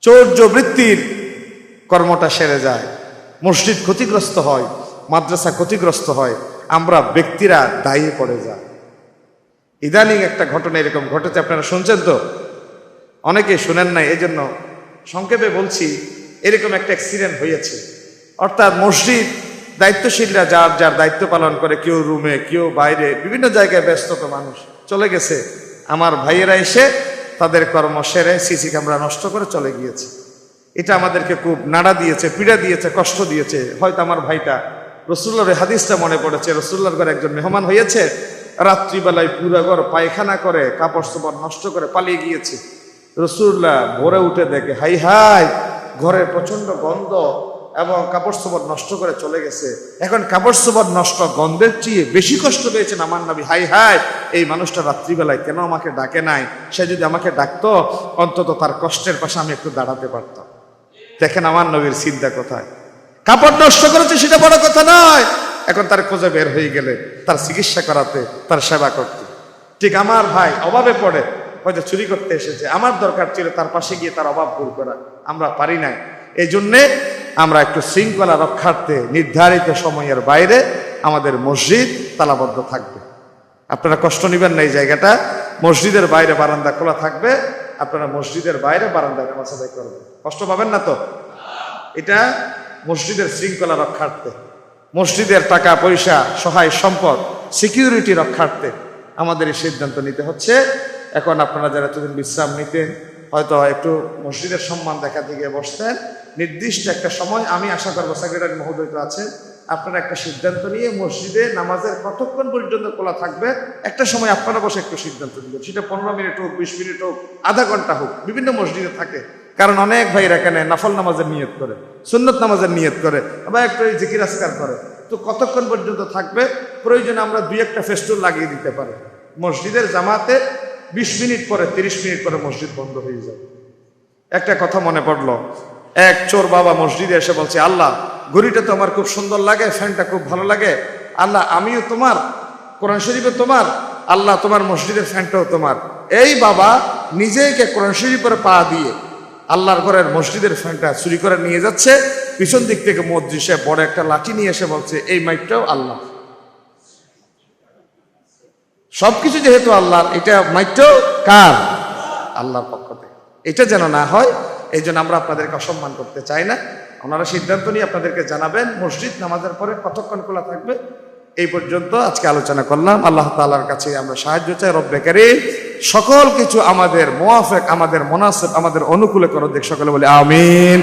চৌর্য বৃত্তির কর্মটা সেরে যায়, মসজিদ ক্ষতিগ্রস্ত হয়, মাদ্রাসা ক্ষতিগ্রস্ত হয়, আমরা ব্যক্তিরা দায়ী পড়ে যাই। ইদানিং একটা ঘটনা এরকম ঘটেছে, আপনারা শুনছেন তো, অনেকেই শুনেন নাই, এই জন্য সংক্ষেপে বলছি। এরকম একটা অ্যাক্সিডেন্ট হয়েছে, অর্থাৎ মসজিদ দায়িত্বশীলরা যার যার দায়িত্ব পালন করে, কেউ রুমে, কেউ বাইরে, বিভিন্ন জায়গায় ব্যস্তত মানুষ চলে গেছে। আমার ভাইয়েরা এসে তাদের কর্ম সেরে সিসি ক্যামেরা নষ্ট করে চলে গিয়েছে। এটা আমাদেরকে খুব নাড়া দিয়েছে, পীড়া দিয়েছে, কষ্ট দিয়েছে। হয়তো আমার ভাইটা রসুল্লাহর হাদিসটা মনে পড়েছে, রসুল্লাহর ঘরে একজন মেহমান হয়েছে, রাত্রিবেলায় পুরা ঘর পায়খানা করে, কাপড় চোপড় নষ্ট করে পালিয়ে গিয়েছে। রসুল্লাহ ভোরে উঠে দেখে, হাই হাই, ঘরের প্রচন্ড গন্ধ এবং কাপড় চোপড় নষ্ট করে চলে গেছে। এখন কাপড় চোপড় নষ্ট গন্ধের চেয়ে বেশি কষ্ট পেয়েছেন আমার নবী। হাই হাই, এই মানুষটা রাত্রিবেলায় কেন আমাকে ডাকে নাই? সে যদি আমাকে ডাকতো, অন্তত তার কষ্টের পাশে আমি একটু দাঁড়াতে পারতাম। দেখেন আমার নবীর চিন্তা কোথায়। কাপড় নষ্ট করেছে সেটা বড় কথা নয়, এখন তার খোঁজে বের হয়ে গেলে তার চিকিৎসা করাতে, তার সেবা করতে। ঠিক আমার ভাই অভাবে পড়ে, হয়তো চুরি করতে এসেছে, আমার দরকার ছিল তার পাশে গিয়ে তার অভাব দূর করা, আমরা পারি নাই। এই জন্যে আমরা একটু শৃঙ্খলা রক্ষার্থে নির্ধারিত সময়ের বাইরে আমাদের মসজিদ তালাবদ্ধ থাকবে। আপনারা কষ্ট নেবেন না, এই জায়গাটা মসজিদের বাইরে বারান্দা খোলা থাকবে, আপনারা মসজিদের বাইরে বারান্দায় নামাজ আদায় করবেন, কষ্ট পাবেন না তো। এটা মসজিদের শৃঙ্খলা রক্ষার্থে, মসজিদের টাকা পয়সা, সহায় সম্পদ, সিকিউরিটি রক্ষার্থে আমাদের এই সিদ্ধান্ত নিতে হচ্ছে। এখন আপনারা যারা এতদিন বিশ্রাম নিতেন, হয়তো একটু মসজিদের সম্মান দেখাতে গিয়ে বসতেন, নির্দিষ্ট একটা সময়, আমি আশা করবো সেক্রেটারি মহোদয় তো আছেন, আপনারা একটা সিদ্ধান্ত নিয়ে মসজিদে নামাজের কতক্ষণ পর্যন্ত খোলা থাকবে একটা সময় আপনারা বসে একটু সিদ্ধান্ত নেবেন। সেটা 15 মিনিট হোক, 20 মিনিট হোক, আধা ঘন্টা হোক, বিভিন্ন মসজিদে থাকে। কারণ অনেক ভাইরা এখানে নফল নামাজের নিয়ত করে, সুন্নত নামাজের নিয়ত করে, আবার একটু জিকির আজকার করে। তো কতক্ষণ পর্যন্ত থাকবে? প্রয়োজনে আমরা 2-1টা ফেস্টুন লাগিয়ে দিতে পারি। মসজিদের জামাতে 20 মিনিট পরে, 30 মিনিট পরে মসজিদ বন্ধ হয়ে যাবে। একটা কথা মনে পড়লো, এক চোর বাবা মসজিদে এসে বলছে, আল্লাহ, ঘড়িটা তো আমার খুব সুন্দর লাগে, ফ্যানটা খুব ভালো লাগে, আল্লাহ আমিও তোমার, কোরআন শরীফও তোমার, আল্লাহ তোমার মসজিদের ফ্যানটাও তোমার। এই বাবা নিজেকে কোরআন শরীফের পা দিয়ে আল্লাহর ঘরের মসজিদের ফ্যানটা চুরি করে নিয়ে যাচ্ছে। পিছন দিক থেকে মসজিদে বড় একটা লাঠি নিয়ে এসে বলছে, এই মাইকটাও আল্লাহ। সবকিছু যেহেতু আল্লাহর, এটা মাইকটাও কার? আল্লাহর পক্ষ থেকে। এটা যেন না হয়, এই জন্য আমরা আপনাদেরকে অসম্মান করতে চাই না। ওনারা সিদ্ধান্ত নিয়ে আপনাদেরকে জানাবেন মসজিদ নামাজের পরে কতক্ষণ খোলা থাকবে। এই পর্যন্ত আজকে আলোচনা করলাম। আল্লাহ তাআলার কাছে আমরা সাহায্য চাই, রব্বে কারীম সকল কিছু আমাদের মুওয়াফিক, আমাদের মুনাসিব, আমাদের অনুকূলে করো। দেখ সকলে বলে আমিন।